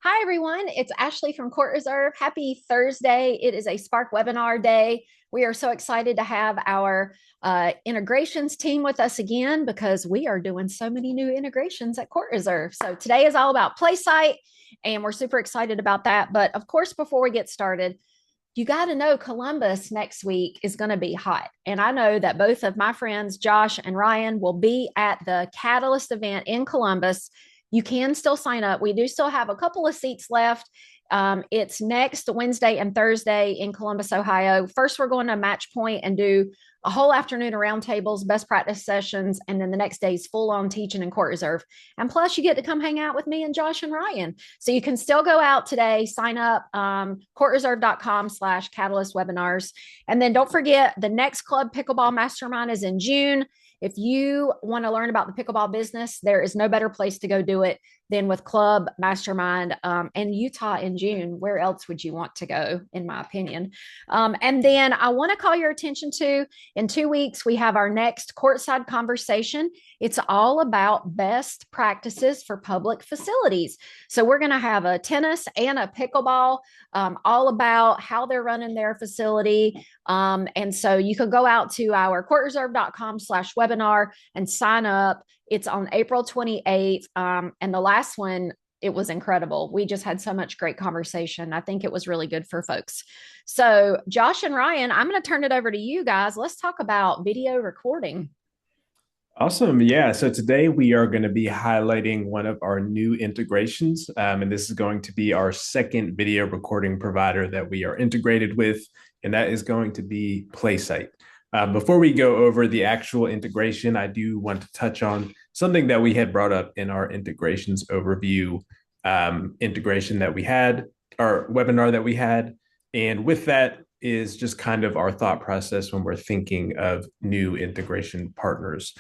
Hi, everyone. It's Ashley from CourtReserve. Happy Thursday. It is a Spark webinar day. We are so excited to have our integrations team with us again because we are doing so many new integrations at CourtReserve. So today is all about PlaySight, and we're super excited about that. But of course, before we get started, you got to know Columbus next week is going to be hot. And I know that both of my friends, Josh and Ryan, will be at the Catalyst event in Columbus. You can still sign up. We do still have a couple of seats left. It's next Wednesday and Thursday in Columbus, Ohio. First, we're going to Match Point and do a whole afternoon of roundtables, best practice sessions, and then the next day is full on teaching in CourtReserve. And plus, you get to come hang out with me and Josh and Ryan. So you can still go out today, sign up, courtreserve.com/catalyst webinars. And then don't forget, the next Club Pickleball Mastermind is in June. If you want to learn about the pickleball business, there is no better place to go do it than with Club Mastermind in Utah in June. Where else would you want to go, in my opinion? And then I want to call your attention to, in 2 weeks, we have our next courtside conversation. It's all about best practices for public facilities. So we're going to have a tennis and a pickleball, all about how they're running their facility. And so you can go out to our courtreserve.com/webinar and sign up. It's on April 28th. And the last one, it was incredible. We just had so much great conversation. I think it was really good for folks. So Josh and Ryan, I'm going to turn it over to you guys. Let's talk about video recording. Awesome. Yeah. So today we are going to be highlighting one of our new integrations. And this is going to be our second video recording provider that we are integrated with, and that is going to be PlaySight. Before we go over the actual integration, I do want to touch on something that we had brought up in our integrations overview integration that we had, our webinar that we had. And with that is just kind of our thought process when we're thinking of new integration partners.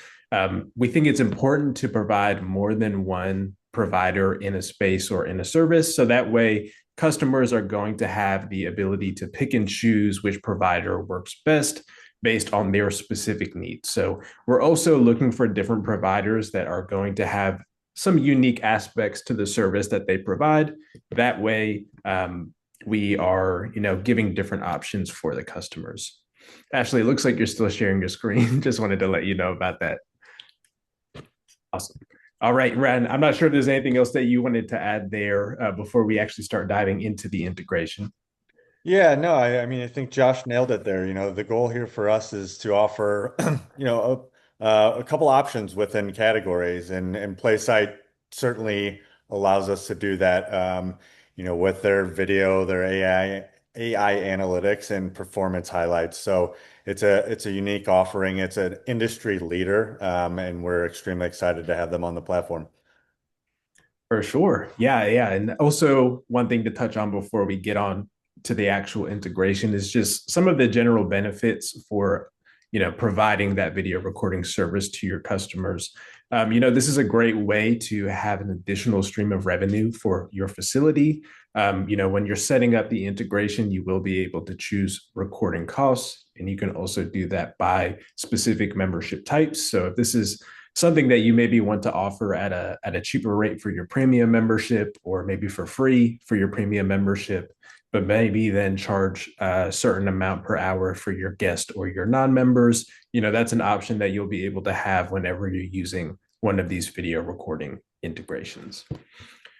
We think it's important to provide more than one provider in a space or in a service. So that way, customers are going to have the ability to pick and choose which provider works best based on their specific needs. So we're also looking for different providers that are going to have some unique aspects to the service that they provide. That way, we are, giving different options for the customers. Ashley, it looks like you're still sharing your screen. Just wanted to let you know about that. Awesome. All right, Ren, I'm not sure if there's anything else that you wanted to add there before we actually start diving into the integration. Yeah, no, I mean, I think Josh nailed it there. The goal here for us is to offer, a couple options within categories, and PlaySight certainly allows us to do that. With their video, their AI analytics and performance highlights. So it's a unique offering. It's an industry leader, and we're extremely excited to have them on the platform. For sure. Yeah, yeah. And also one thing to touch on before we get on to the actual integration is just some of the general benefits for providing that video recording service to your customers. This is a great way to have an additional stream of revenue for your facility. When you're setting up the integration, you will be able to choose recording costs, and you can also do that by specific membership types. So if this is something that you maybe want to offer at a cheaper rate for your premium membership, or maybe for free for your premium membership, but maybe then charge a certain amount per hour for your guest or your non-members, that's an option that you'll be able to have whenever you're using one of these video recording integrations.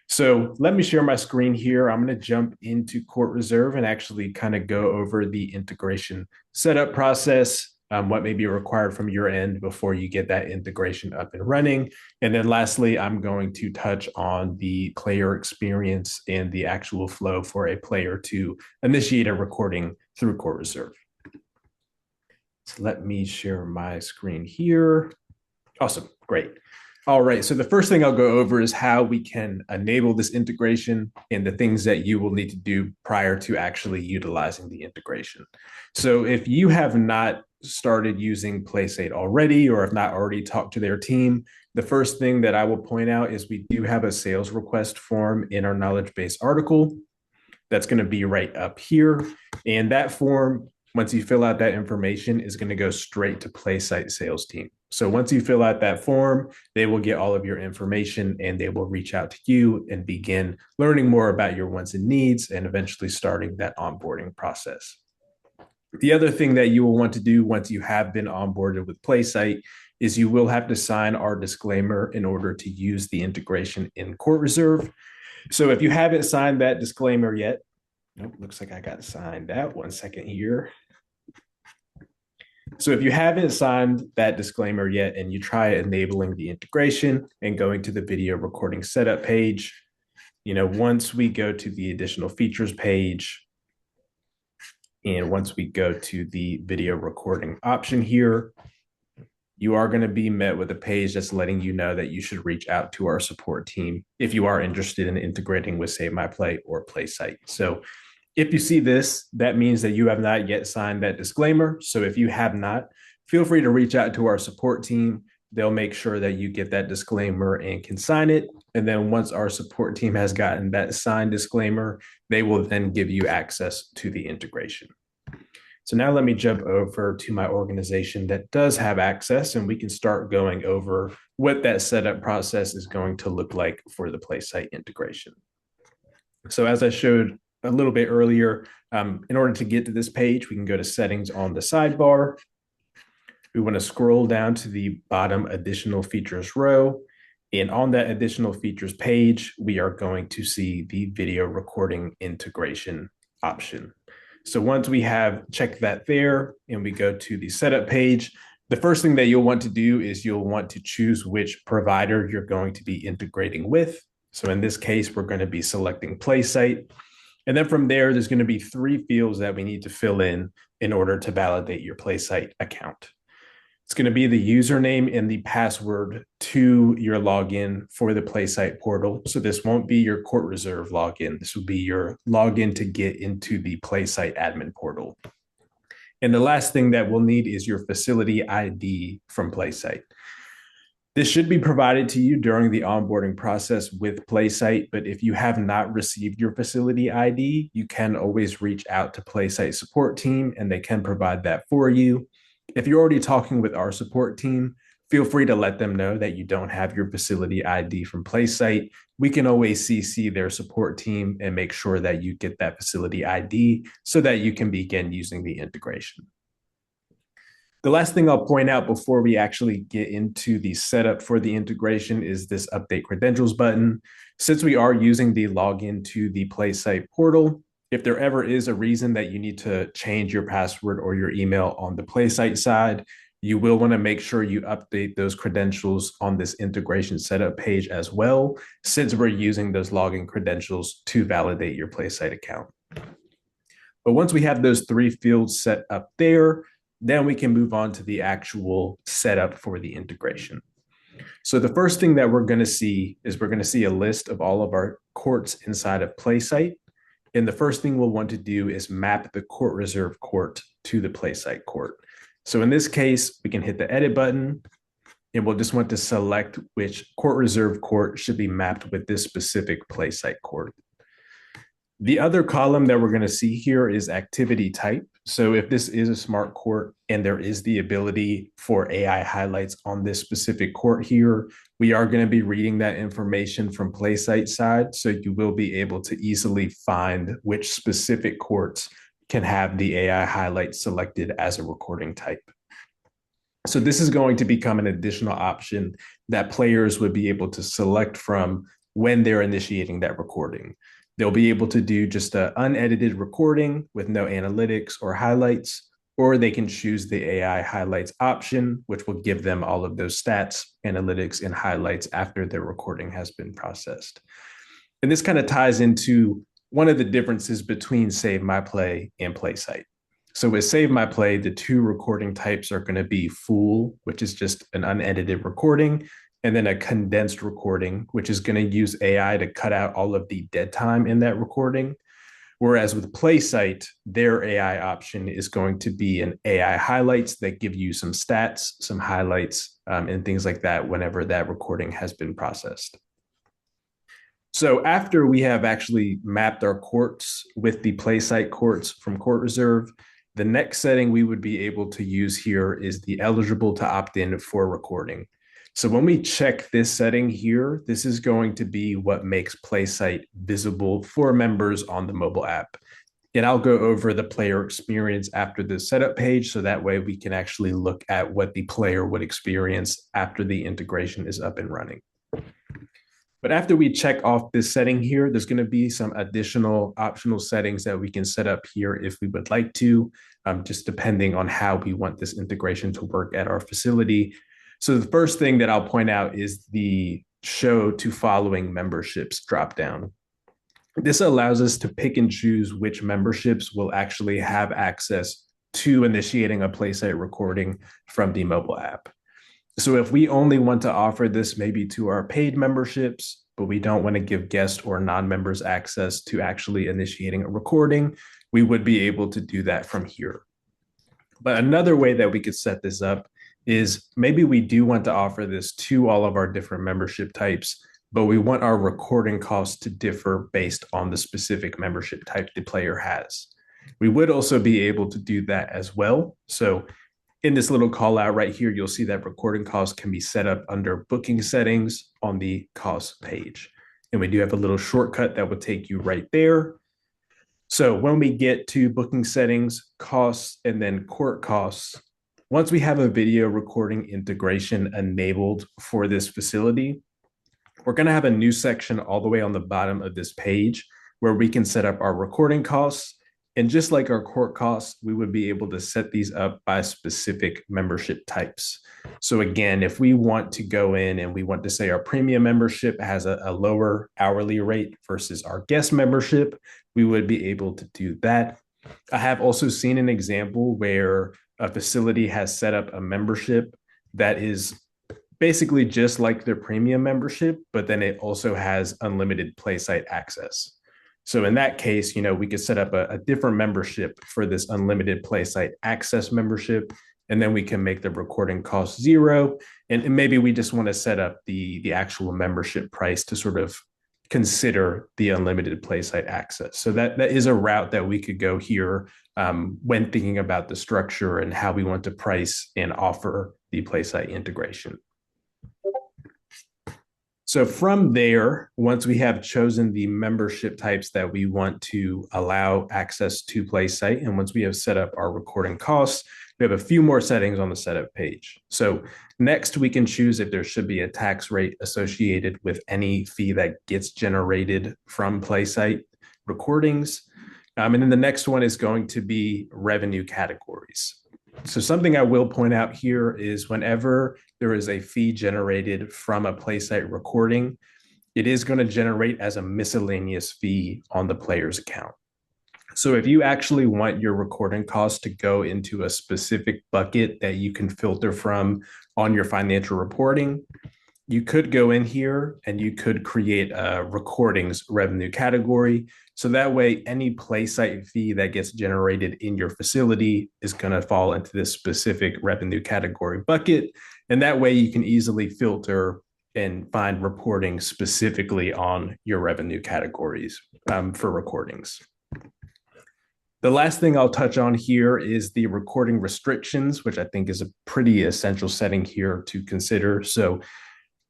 So let me share my screen here. I'm going to jump into CourtReserve and actually kind of go over the integration setup process, what may be required from your end before you get that integration up and running. And then lastly, I'm going to touch on the player experience and the actual flow for a player to initiate a recording through CourtReserve. So let me share my screen here. Awesome, great. All right, so the first thing I'll go over is how we can enable this integration and the things that you will need to do prior to actually utilizing the integration. So if you have not started using PlaySight already, or if not already talked to their team, the first thing that I will point out is we do have a sales request form in our knowledge base article that's going to be right up here. And that form, once you fill out that information, is going to go straight to PlaySight sales team. So once you fill out that form, they will get all of your information and they will reach out to you and begin learning more about your wants and needs and eventually starting that onboarding process. The other thing that you will want to do once you have been onboarded with PlaySight is you will have to sign our disclaimer in order to use the integration in CourtReserve. So if you haven't signed that disclaimer yet, nope, looks like I got to sign that. 1 second here. So if you haven't signed that disclaimer yet and you try enabling the integration and going to the video recording setup page, once we go to the additional features page, and once we go to the video recording option here, you are going to be met with a page that's letting you know that you should reach out to our support team if you are interested in integrating with Save My Play or PlaySight. So if you see this, that means that you have not yet signed that disclaimer. So if you have not, feel free to reach out to our support team. They'll make sure that you get that disclaimer and can sign it. And then once our support team has gotten that signed disclaimer, they will then give you access to the integration. So now let me jump over to my organization that does have access, and we can start going over what that setup process is going to look like for the PlaySight integration. So as I showed a little bit earlier, in order to get to this page, we can go to settings on the sidebar. We want to scroll down to the bottom additional features row. And on that additional features page, we are going to see the video recording integration option. So once we have checked that there and we go to the setup page, the first thing that you'll want to do is you'll want to choose which provider you're going to be integrating with. So in this case, we're going to be selecting PlaySight. And then from there, there's going to be 3 fields that we need to fill in order to validate your PlaySight account. It's going to be the username and the password to your login for the PlaySight portal. So this won't be your CourtReserve login. This will be your login to get into the PlaySight admin portal. And the last thing that we'll need is your facility ID from PlaySight. This should be provided to you during the onboarding process with PlaySight, but if you have not received your facility ID, you can always reach out to PlaySight support team and they can provide that for you. If you're already talking with our support team, feel free to let them know that you don't have your facility ID from PlaySight. We can always CC their support team and make sure that you get that facility ID so that you can begin using the integration. The last thing I'll point out before we actually get into the setup for the integration is this update credentials button. Since we are using the login to the PlaySight portal, if there ever is a reason that you need to change your password or your email on the PlaySight side, you will want to make sure you update those credentials on this integration setup page as well, since we're using those login credentials to validate your PlaySight account. But once we have those 3 fields set up there, then we can move on to the actual setup for the integration. So the first thing that we're going to see is we're going to see a list of all of our courts inside of PlaySight. And the first thing we'll want to do is map the CourtReserve court to the PlaySight court. So in this case, we can hit the edit button and we'll just want to select which CourtReserve court should be mapped with this specific PlaySight court. The other column that we're going to see here is activity type. So if this is a smart court and there is the ability for AI highlights on this specific court here, we are going to be reading that information from PlaySight side. So you will be able to easily find which specific courts can have the AI highlight selected as a recording type. So this is going to become an additional option that players would be able to select from when they're initiating that recording. They'll be able to do just an unedited recording with no analytics or highlights, or they can choose the AI highlights option, which will give them all of those stats, analytics, and highlights after their recording has been processed. And this kind of ties into one of the differences between Save My Play and PlaySight. So with Save My Play, the 2 recording types are going to be full, which is just an unedited recording, and then a condensed recording, which is going to use AI to cut out all of the dead time in that recording. Whereas with PlaySight, their AI option is going to be an AI highlights that give you some stats, some highlights, and things like that whenever that recording has been processed. So after we have actually mapped our courts with the PlaySight courts from CourtReserve, The next setting we would be able to use here is the eligible to opt in for recording. So when we check this setting here, this is going to be what makes PlaySight visible for members on the mobile app. And I'll go over the player experience after the setup page, so that way we can actually look at what the player would experience after the integration is up and running. But after we check off this setting here, there's going to be some additional optional settings that we can set up here if we would like to, just depending on how we want this integration to work at our facility. So the first thing that I'll point out is the show to following memberships dropdown. This allows us to pick and choose which memberships will actually have access to initiating a PlaySight recording from the mobile app. So if we only want to offer this maybe to our paid memberships, but we don't want to give guests or non-members access to actually initiating a recording, we would be able to do that from here. But another way that we could set this up is maybe we do want to offer this to all of our different membership types, but we want our recording costs to differ based on the specific membership type the player has. We would also be able to do that as well. So in this little call out right here, you'll see that recording costs can be set up under booking settings on the cost page. And we do have a little shortcut that will take you right there. So when we get to booking settings, costs, and then court costs, once we have a video recording integration enabled for this facility, we're going to have a new section all the way on the bottom of this page where we can set up our recording costs. And just like our court costs, we would be able to set these up by specific membership types. So again, if we want to go in and we want to say our premium membership has a lower hourly rate versus our guest membership, we would be able to do that. I have also seen an example where a facility has set up a membership that is basically just like their premium membership, but then it also has unlimited PlaySight access. So in that case, we could set up a different membership for this unlimited PlaySight access membership, and then we can make the recording cost 0. And maybe we just want to set up the actual membership price to sort of consider the unlimited PlaySight access. So that is a route that we could go here when thinking about the structure and how we want to price and offer the PlaySight integration. So from there, once we have chosen the membership types that we want to allow access to PlaySight, and once we have set up our recording costs, we have a few more settings on the setup page. So next, we can choose if there should be a tax rate associated with any fee that gets generated from PlaySight recordings. And then the next one is going to be revenue categories. So something I will point out here is whenever there is a fee generated from a PlaySight recording, it is going to generate as a miscellaneous fee on the player's account. So if you actually want your recording costs to go into a specific bucket that you can filter from on your financial reporting, you could go in here and you could create a recordings revenue category. So that way, any PlaySight fee that gets generated in your facility is going to fall into this specific revenue category bucket. And that way you can easily filter and find reporting specifically on your revenue categories for recordings. The last thing I'll touch on here is the recording restrictions, which I think is a pretty essential setting here to consider. So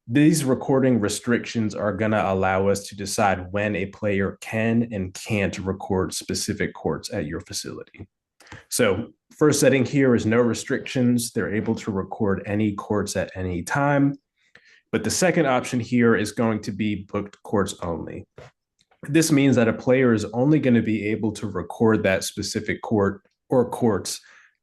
these recording restrictions are going to allow us to decide when a player can and can't record specific courts at your facility. So first setting here is no restrictions. They're able to record any courts at any time. But the second option here is going to be booked courts only. This means that a player is only going to be able to record that specific court or courts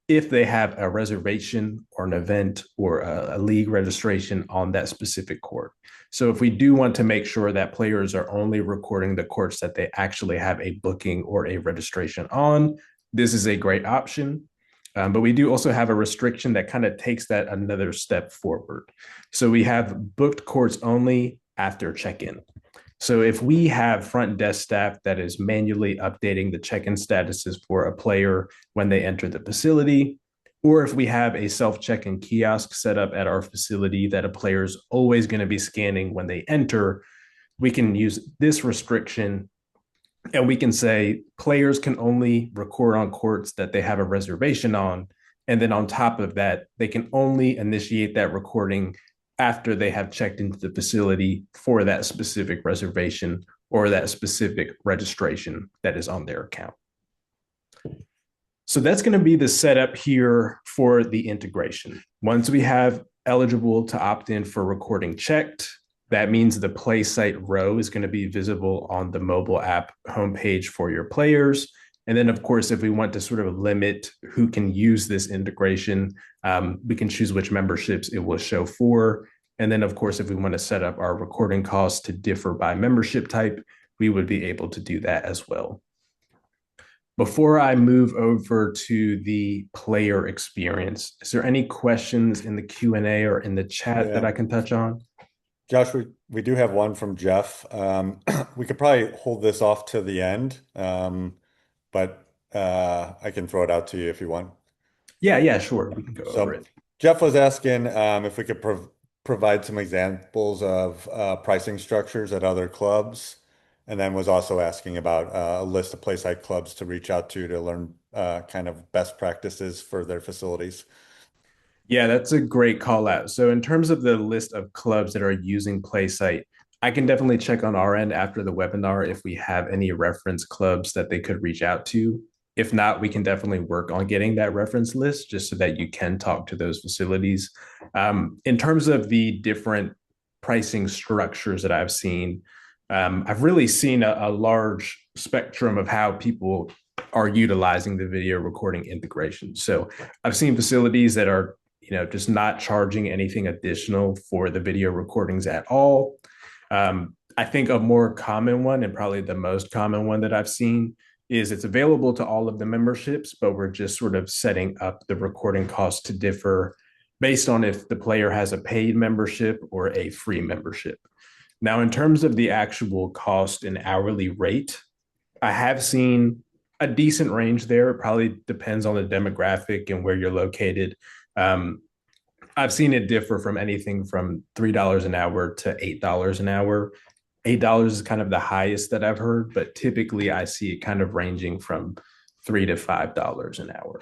if they have a reservation or an event or a league registration on that specific court. So if we do want to make sure that players are only recording the courts that they actually have a booking or a registration on, this is a great option. But we do also have a restriction that kind of takes that another step forward. So we have booked courts only after check-in. So if we have front desk staff that is manually updating the check-in statuses for a player when they enter the facility, or if we have a self-check-in kiosk set up at our facility that a player is always going to be scanning when they enter, we can use this restriction And we can say players can only record on courts that they have a reservation on. And then on top of that, they can only initiate that recording after they have checked into the facility for that specific reservation or that specific registration that is on their account. So that's going to be the setup here for the integration. Once we have eligible to opt in for recording checked, that means the PlaySight row is going to be visible on the mobile app homepage for your players. And then, of course, if we want to sort of limit who can use this integration, we can choose which memberships it will show for. And then, of course, if we want to set up our recording costs to differ by membership type, we would be able to do that as well. Before I move over to the player experience, is there any questions in the Q&A or in the chat that I can touch on? Josh, we do have one from Jeff. We could probably hold this off to the end, but I can throw it out to you if you want. Yeah, sure. We can go over it. Jeff was asking if we could provide some examples of pricing structures at other clubs, and then was also asking about a list of PlaySight clubs to reach out to learn kind of best practices for their facilities. Yeah, that's a great call out. So in terms of the list of clubs that are using PlaySight, I can definitely check on our end after the webinar if we have any reference clubs that they could reach out to. If not, we can definitely work on getting that reference list just so that you can talk to those facilities. In terms of the different pricing structures that I've seen, I've really seen a large spectrum of how people are utilizing the video recording integration. So I've seen facilities that are just not charging anything additional for the video recordings at all. I think a more common one, and probably the most common one that I've seen, is it's available to all of the memberships, but we're just sort of setting up the recording costs to differ based on if the player has a paid membership or a free membership. Now, in terms of the actual cost and hourly rate, I have seen a decent range there. It probably depends on the demographic and where you're located. I've seen it differ from anything from $3 an hour to $8 an hour. $8 is kind of the highest that I've heard, but typically I see it kind of ranging from $3 to $5 an hour.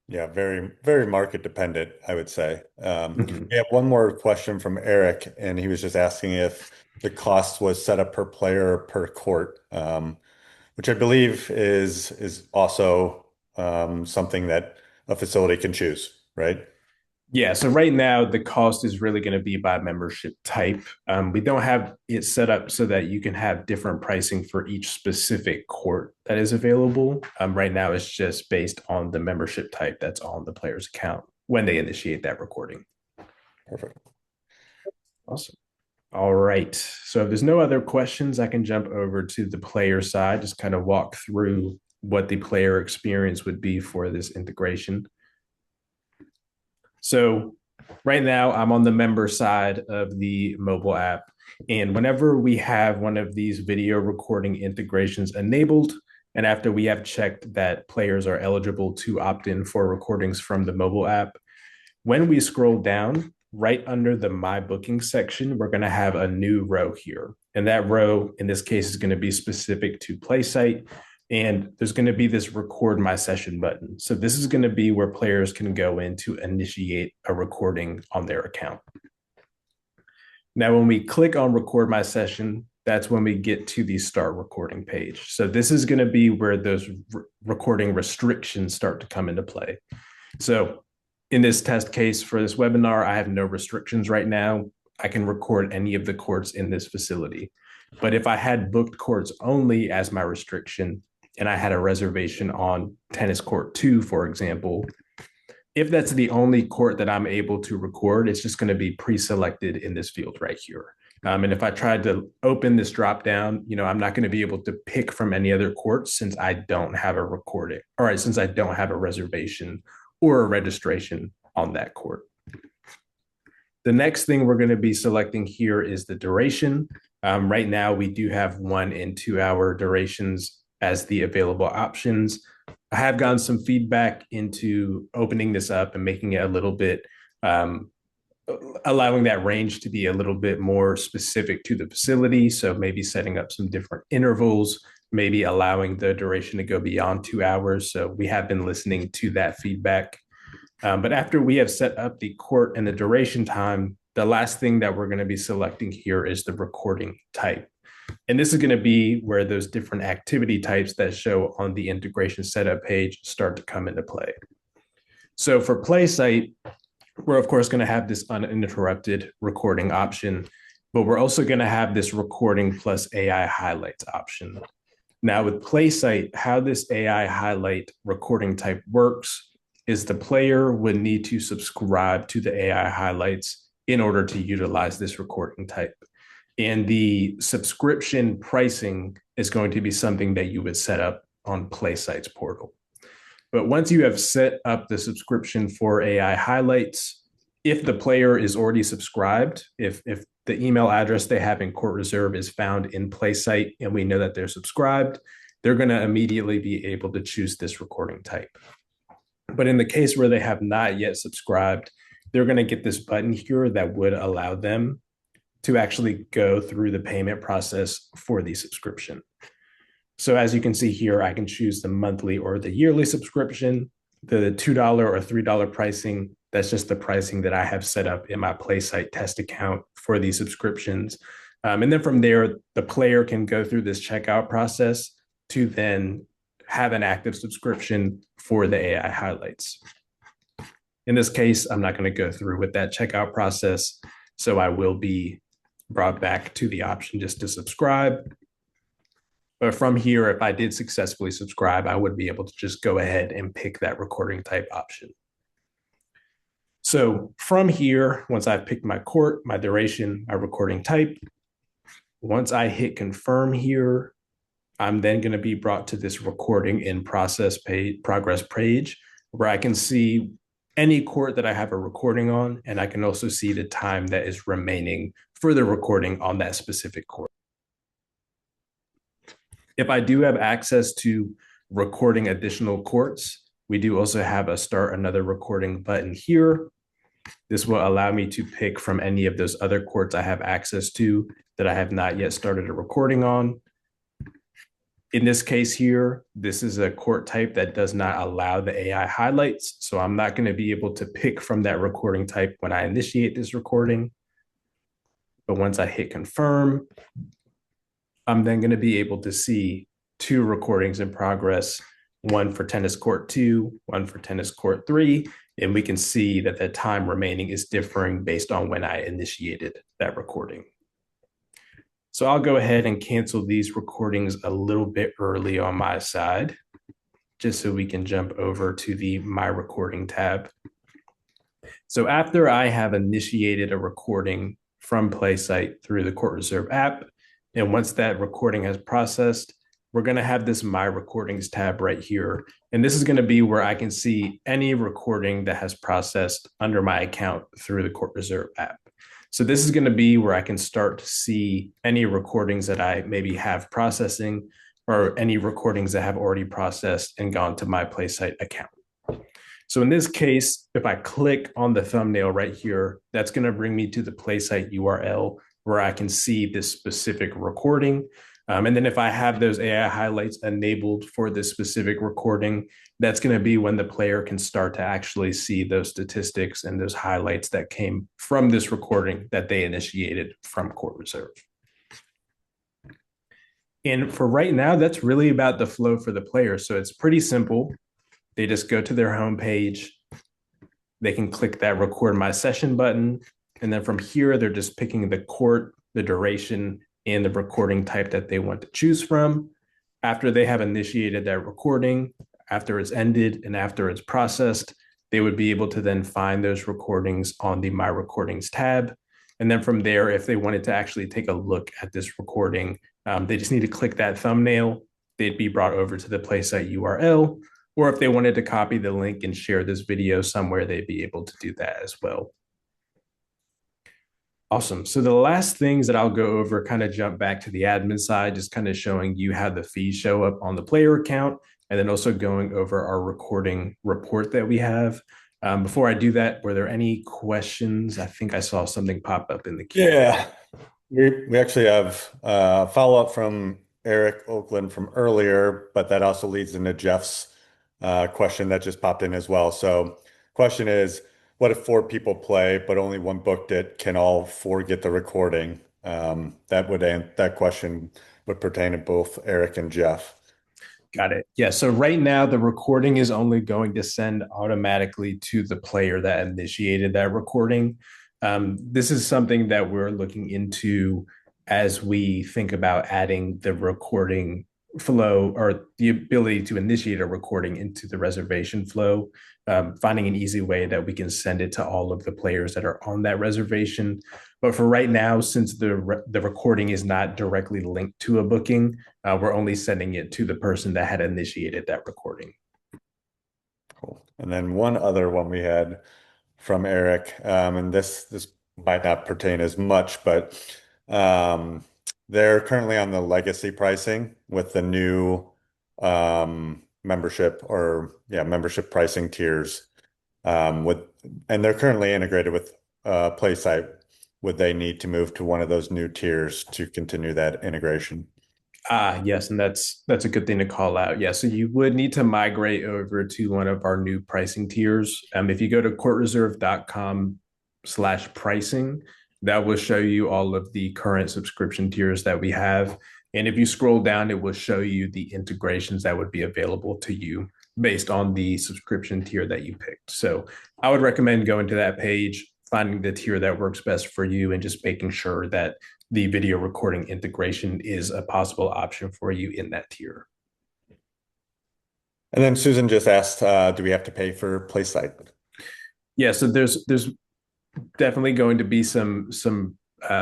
Yeah, very, very market dependent, I would say. We have one more question from Eric, and he was just asking if the cost was set up per player or per court, which I believe is also something that a facility can choose, right? Yeah, so right now the cost is really going to be by membership type. We don't have it set up so that you can have different pricing for each specific court that is available. Right now it's just based on the membership type that's on the player's account when they initiate that recording. Perfect. Awesome. All right. So if there's no other questions, I can jump over to the player side, just kind of walk through what the player experience would be for this integration. So right now I'm on the member side of the mobile app. And whenever we have one of these video recording integrations enabled, and after we have checked that players are eligible to opt in for recordings from the mobile app, when we scroll down right under the My Booking section, we're going to have a new row here. And that row, in this case, is going to be specific to PlaySight. And there's going to be this record my session button. So this is going to be where players can go in to initiate a recording on their account. Now, when we click on record my session, that's when we get to the start recording page. So this is going to be where those recording restrictions start to come into play. So in this test case for this webinar, I have no restrictions right now. I can record any of the courts in this facility. But if I had booked courts only as my restriction, and I had a reservation on tennis court 2, for example, if that's the only court that I'm able to record, it's just going to be pre-selected in this field right here. And if I tried to open this drop down, I'm not going to be able to pick from any other courts since I don't have a recording. All right, since I don't have a reservation or a registration on that court. The next thing we're going to be selecting here is the duration. Right now, we do have 1 and 2 hour durations as the available options. I have gotten some feedback into opening this up and making it a little bit, allowing that range to be a little bit more specific to the facility. So maybe setting up some different intervals, maybe allowing the duration to go beyond 2 hours. So we have been listening to that feedback. But after we have set up the court and the duration time, the last thing that we're going to be selecting here is the recording type. And this is going to be where those different activity types that show on the integration setup page start to come into play. So for PlaySight, we're of course going to have this uninterrupted recording option, but we're also going to have this recording plus AI highlights option. Now with PlaySight, how this AI highlight recording type works is the player would need to subscribe to the AI highlights in order to utilize this recording type. And the subscription pricing is going to be something that you would set up on PlaySight's portal. But once you have set up the subscription for AI highlights, if the player is already subscribed, if the email address they have in CourtReserve is found in PlaySight and we know that they're subscribed, they're going to immediately be able to choose this recording type. But in the case where they have not yet subscribed, they're going to get this button here that would allow them to actually go through the payment process for the subscription. So as you can see here, I can choose the monthly or the yearly subscription. The $2 or $3 pricing, that's just the pricing that I have set up in my PlaySight test account for these subscriptions. And then from there, the player can go through this checkout process to then have an active subscription for the AI highlights. In this case, I'm not going to go through with that checkout process, so I will be brought back to the option just to subscribe. But from here, if I did successfully subscribe, I would be able to just go ahead and pick that recording type option. So from here, once I've picked my court, my duration, my recording type, once I hit confirm here, I'm then going to be brought to this recording in progress page where I can see any court that I have a recording on, and I can also see the time that is remaining for the recording on that specific court. If I do have access to recording additional courts, we do also have a start another recording button here. This will allow me to pick from any of those other courts I have access to that I have not yet started a recording on. In this case here, this is a court type that does not allow the AI highlights. So I'm not going to be able to pick from that recording type when I initiate this recording. But once I hit confirm, I'm then going to be able to see 2 recordings in progress, one for tennis court 2, one for tennis court 3. And we can see that the time remaining is differing based on when I initiated that recording. So I'll go ahead and cancel these recordings a little bit early on my side, just so we can jump over to the My Recording tab. So after I have initiated a recording from PlaySight through the CourtReserve app, and once that recording has processed, we're going to have this My Recordings tab right here. And this is going to be where I can see any recording that has processed under my account through the CourtReserve app. So this is going to be where I can start to see any recordings that I maybe have processing or any recordings that have already processed and gone to my PlaySight account. So in this case, if I click on the thumbnail right here, that's going to bring me to the PlaySight URL where I can see this specific recording. And then if I have those AI highlights enabled for this specific recording, that's going to be when the player can start to actually see those statistics and those highlights that came from this recording that they initiated from CourtReserve. And for right now, that's really about the flow for the player. So it's pretty simple. They just go to their homepage. They can click that record my session button. And then from here, they're just picking the court, the duration, and the recording type that they want to choose from. After they have initiated that recording, after it's ended and after it's processed, they would be able to then find those recordings on the My Recordings tab. And then from there, if they wanted to actually take a look at this recording, they just need to click that thumbnail. They'd be brought over to the PlaySight URL. Or if they wanted to copy the link and share this video somewhere, they'd be able to do that as well. Awesome. So the last things that I'll go over kind of jump back to the admin side, just kind of showing you how the fees show up on the player account, and then also going over our recording report that we have. Before I do that, were there any questions? I think I saw something pop up in the queue. Yeah, we actually have a follow-up from Eric Oakland from earlier, but that also leads into Jeff's question that just popped in as well. So, question is, what if four people play, but only one booked it? Can all four get the recording? That question would pertain to both Eric and Jeff. Got it. Yeah. So right now, the recording is only going to send automatically to the player that initiated that recording. This is something that we're looking into as we think about adding the recording flow or the ability to initiate a recording into the reservation flow, finding an easy way that we can send it to all of the players that are on that reservation. But for right now, since the recording is not directly linked to a booking, we're only sending it to the person that had initiated that recording. Cool. And then one other one we had from Eric, and this might not pertain as much, but they're currently on the legacy pricing with the new membership pricing tiers. And they're currently integrated with PlaySight. Would they need to move to one of those new tiers to continue that integration? Yes, and that's a good thing to call out. Yeah, so you would need to migrate over to one of our new pricing tiers. If you go to courtreserve.com/pricing, that will show you all of the current subscription tiers that we have. And if you scroll down, it will show you the integrations that would be available to you based on the subscription tier that you picked. So I would recommend going to that page, finding the tier that works best for you, and just making sure that the video recording integration is a possible option for you in that tier. And then Susan just asked, do we have to pay for PlaySight? Yeah, so there's definitely going to be some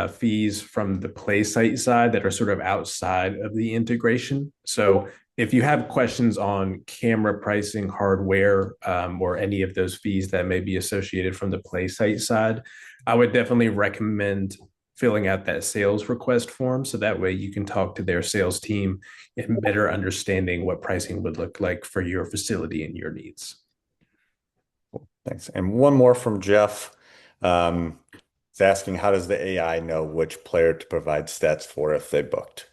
fees from the PlaySight side that are sort of outside of the integration. So if you have questions on camera pricing, hardware, or any of those fees that may be associated from the PlaySight side, I would definitely recommend filling out that sales request form so that way you can talk to their sales team and better understanding what pricing would look like for your facility and your needs. Thanks. And one more from Jeff. He's asking, how does the AI know which player to provide stats for if they booked?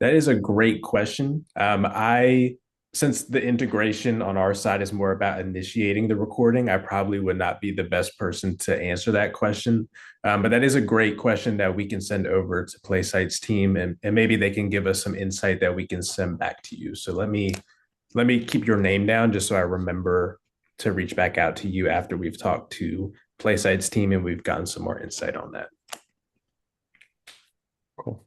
That is a great question. Since the integration on our side is more about initiating the recording, I probably would not be the best person to answer that question. But that is a great question that we can send over to PlaySight's team, and maybe they can give us some insight that we can send back to you. So let me keep your name down just so I remember to reach back out to you after we've talked to PlaySight's team and we've gotten some more insight on that. Cool.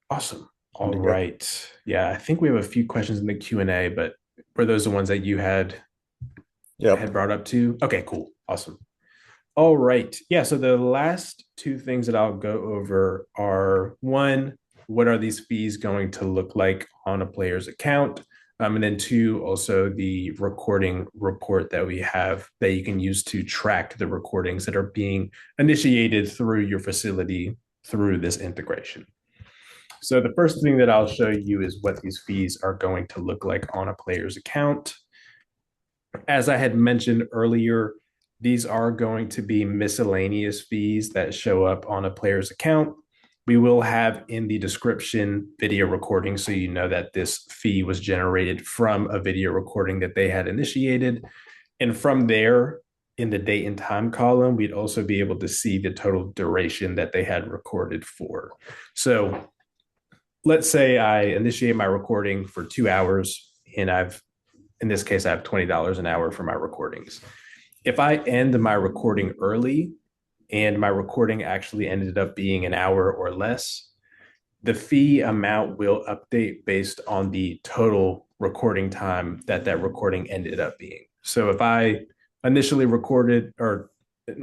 Awesome. All right. Yeah, I think we have a few questions in the Q&A, but were those the ones that you had brought up too? Okay, cool. Awesome. All right. Yeah, so the last two things that I'll go over are, one, what are these fees going to look like on a player's account? And then two, also the recording report that we have that you can use to track the recordings that are being initiated through your facility through this integration. So the first thing that I'll show you is what these fees are going to look like on a player's account. As I had mentioned earlier, these are going to be miscellaneous fees that show up on a player's account. We will have in the description video recording so you know that this fee was generated from a video recording that they had initiated. And from there, in the date and time column, we'd also be able to see the total duration that they had recorded for. So let's say I initiate my recording for 2 hours, and in this case, I have $20 an hour for my recordings. If I end my recording early and my recording actually ended up being an hour or less, the fee amount will update based on the total recording time that recording ended up being. So if I initially recorded or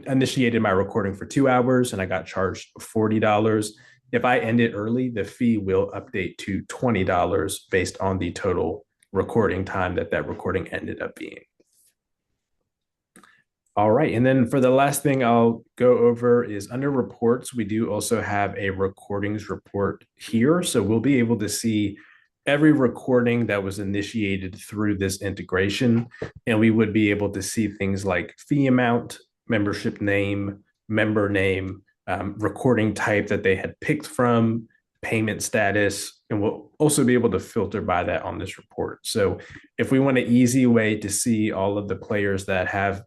initiated my recording for 2 hours and I got charged $40, if I end it early, the fee will update to $20 based on the total recording time that recording ended up being. All right. And then for the last thing I'll go over is under reports, we do also have a recordings report here. So we'll be able to see every recording that was initiated through this integration. And we would be able to see things like fee amount, membership name, member name, recording type that they had picked from, payment status, and also be able to filter by that on this report. So if we want an easy way to see all of the players that have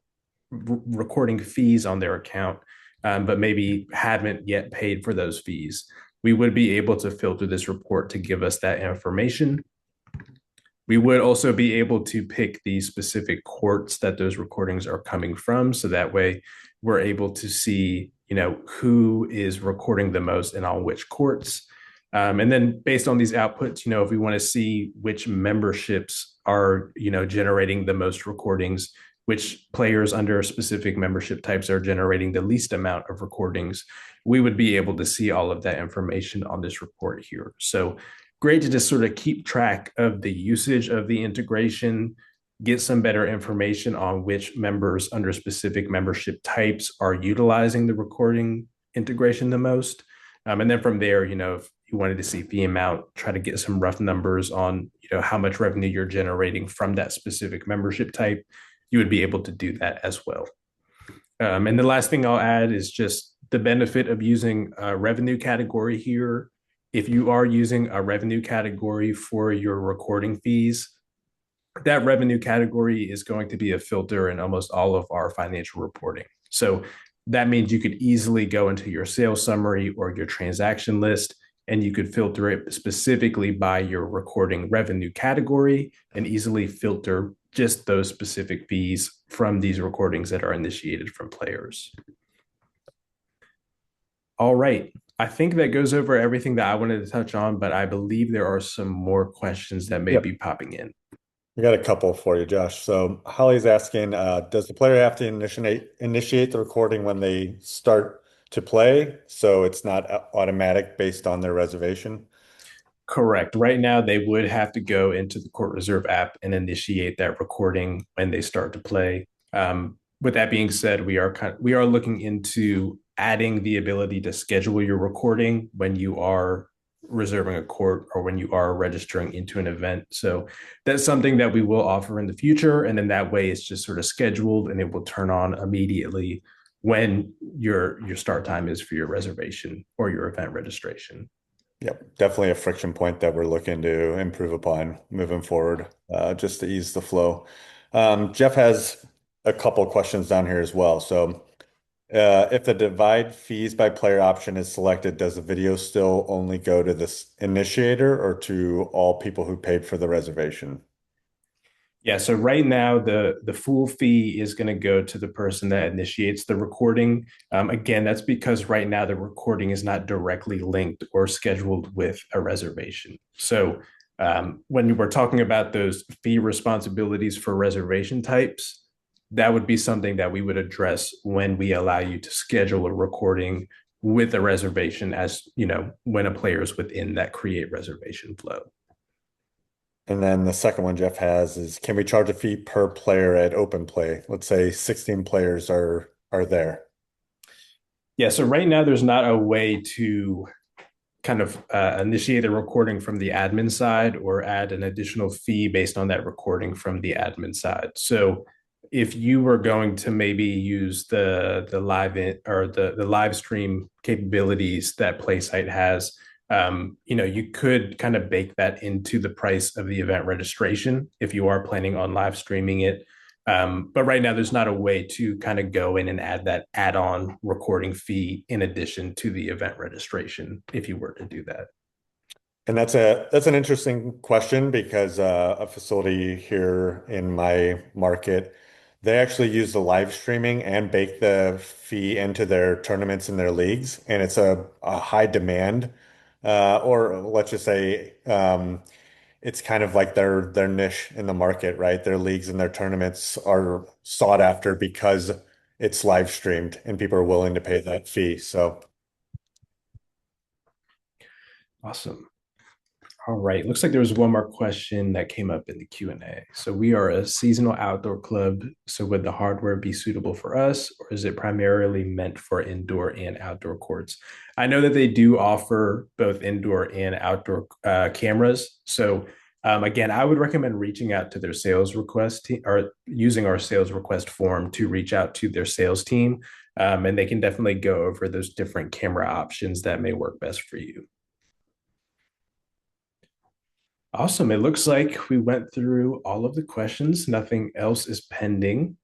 recording fees on their account, but maybe haven't yet paid for those fees, we would be able to filter this report to give us that information. We would also be able to pick the specific courts that those recordings are coming from. So that way we're able to see, who is recording the most and on which courts. And then based on these outputs, if we want to see which memberships are, generating the most recordings, which players under specific membership types are generating the least amount of recordings, we would be able to see all of that information on this report here. So great to just sort of keep track of the usage of the integration, get some better information on which members under specific membership types are utilizing the recording integration the most. And then from there, if you wanted to see fee amount, try to get some rough numbers on, how much revenue you're generating from that specific membership type, you would be able to do that as well. And the last thing I'll add is just the benefit of using a revenue category here. If you are using a revenue category for your recording fees, that revenue category is going to be a filter in almost all of our financial reporting. So that means you could easily go into your sales summary or your transaction list, and you could filter it specifically by your recording revenue category and easily filter just those specific fees from these recordings that are initiated from players. All right. I think that goes over everything that I wanted to touch on, but I believe there are some more questions that may be popping in. We got a couple for you, Josh. So Holly's asking, does the player have to initiate the recording when they start to play, so it's not automatic based on their reservation? Correct. Right now, they would have to go into the CourtReserve app and initiate that recording when they start to play. With that being said, we are looking into adding the ability to schedule your recording when you are reserving a court or when you are registering into an event. So that's something that we will offer in the future. And then that way it's just sort of scheduled and it will turn on immediately when your start time is for your reservation or your event registration. Yep, definitely a friction point that we're looking to improve upon moving forward, just to ease the flow. Jeff has a couple questions down here as well. So if the divide fees by player option is selected, does the video still only go to this initiator or to all people who paid for the reservation? Yeah, so right now the full fee is going to go to the person that initiates the recording. Again, that's because right now the recording is not directly linked or scheduled with a reservation. So when we're talking about those fee responsibilities for reservation types, that would be something that we would address when we allow you to schedule a recording with a reservation, as when a player is within that create reservation flow. And then the second one Jeff has is, can we charge a fee per player at open play? Let's say 16 players are there. Yeah, so right now there's not a way to kind of initiate a recording from the admin side or add an additional fee based on that recording from the admin side. So if you were going to maybe use the live or the live stream capabilities that PlaySight has, you could kind of bake that into the price of the event registration if you are planning on live streaming it. But right now, there's not a way to kind of go in and add that add-on recording fee in addition to the event registration if you were to do that. And that's an interesting question because a facility here in my market, they actually use the live streaming and bake the fee into their tournaments and their leagues, and it's a high demand, or let's just say it's kind of like their niche in the market, right? Their leagues and their tournaments are sought after because it's live streamed and people are willing to pay that fee. So awesome. All right. Looks like there was one more question that came up in the Q&A. So we are a seasonal outdoor club. So would the hardware be suitable for us, or is it primarily meant for indoor and outdoor courts? I know that they do offer both indoor and outdoor cameras. So again, I would recommend reaching out to their sales request or using our sales request form to reach out to their sales team. And they can definitely go over those different camera options that may work best for you. Awesome. It looks like we went through all of the questions. Nothing else is pending.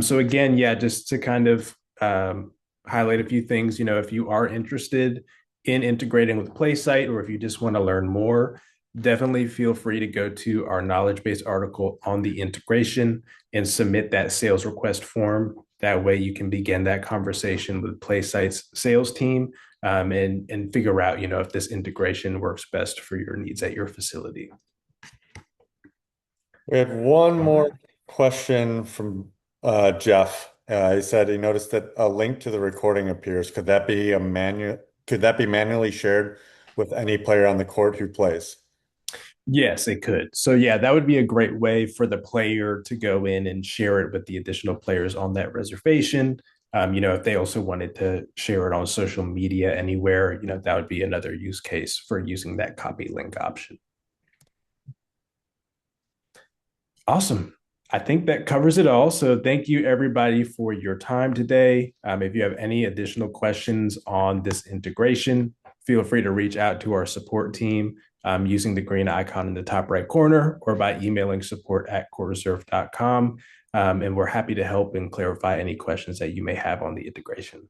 So again, yeah, just to kind of highlight a few things, if you are interested in integrating with PlaySight, or if you just want to learn more, definitely feel free to go to our knowledge base article on the integration and submit that sales request form. That way you can begin that conversation with PlaySight's sales team, and figure out, if this integration works best for your needs at your facility. We had one more question from Jeff. He said he noticed that a link to the recording appears. Could that be manually shared with any player on the court who plays? Yes, it could. So yeah, that would be a great way for the player to go in and share it with the additional players on that reservation. If they also wanted to share it on social media anywhere, that would be another use case for using that copy link option. Awesome. I think that covers it all. So thank you everybody for your time today. If you have any additional questions on this integration, feel free to reach out to our support team using the green icon in the top right corner, or by emailing support@CourtReserve.com. And we're happy to help and clarify any questions that you may have on the integration.